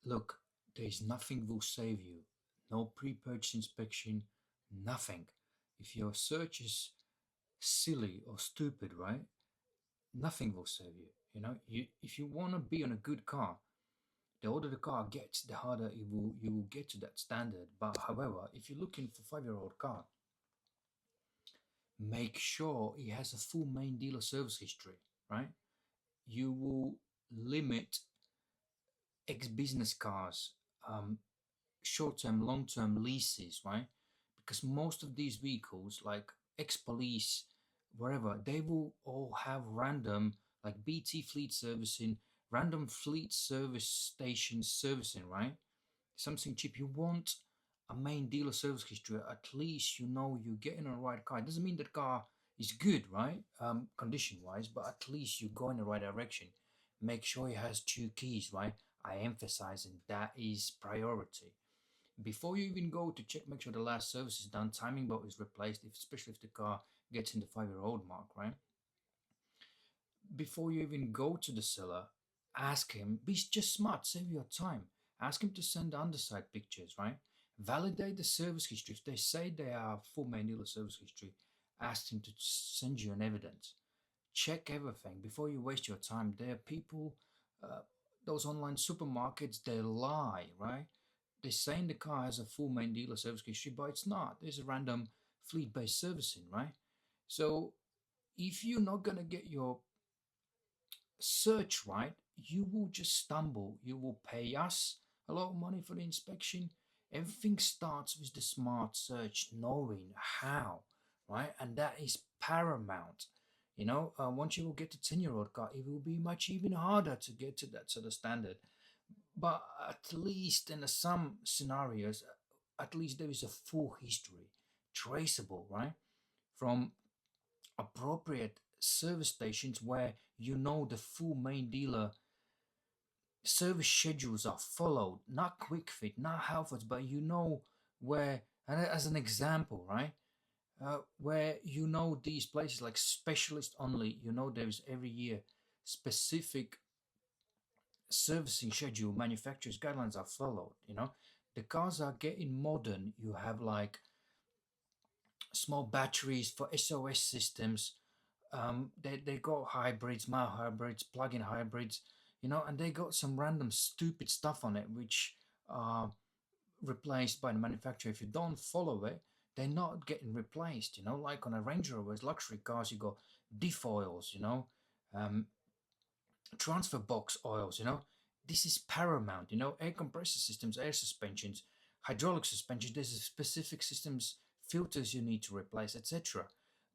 Look, there is nothing will save you. No pre-purchase inspection, nothing. If your search is silly or stupid, right? Nothing will save you. You if you want to be on a good car, the older the car gets, the harder you will get to that standard. But however, if you're looking for 5-year-old car, make sure it has a full main dealer service history, right? You will limit ex-business cars, um, short-term, long-term leases, right? Because most of these vehicles, like ex-police, wherever, they will all have random, like BT fleet servicing, random fleet service stations servicing, right? Something cheap. You want a main dealer service history. At least you know you're getting a right car. It doesn't mean that car is good, right? Condition wise, but at least you go in the right direction. Make sure it has two keys, right? I emphasizing that is priority. Before you even go to check, make sure the last service is done, timing belt is replaced, especially if the car gets in the 5-year-old mark, right? Before you even go to the seller, ask him, be just smart, save your time. Ask him to send underside pictures, right? Validate the service history. If they say they are full main dealer service history, ask him to send you an evidence. Check everything before you waste your time. There are people, uh, those online supermarkets, they lie, right? They're saying the car has a full main dealer service history, but it's not. There's a random fleet based servicing, right? So if you're not going to get your search right, you will just stumble. You will pay us a lot of money for the inspection. Everything starts with the smart search, knowing how, right? And that is paramount. Once you will get to 10-year-old car, it will be much even harder to get to that sort of standard. But at least in some scenarios, at least there is a full history, traceable, right? From appropriate service stations where you know the full main dealer service schedules are followed, not quick fit, not Halfords, but you know where, and as an example, right? Where you know these places like specialist only, there's every year specific servicing schedule, manufacturers guidelines are followed. The cars are getting modern. You have like small batteries for SOS systems. They got hybrids, mild hybrids, plug-in hybrids, and they got some random stupid stuff on it which are replaced by the manufacturer. If you don't follow it, they're not getting replaced. Like on a Range Rover's luxury cars, you got diff oils, um, transfer box oils. This is paramount. Air compressor systems, air suspensions, hydraulic suspensions. There's a specific systems, filters you need to replace, etc.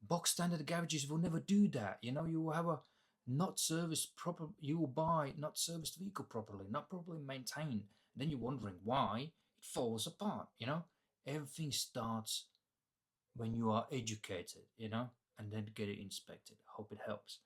Box standard garages will never do that. You will have a not serviced proper. You will buy not serviced vehicle properly, not properly maintained. Then you're wondering why it falls apart. Everything starts when you are educated. And then get it inspected. Hope it helps.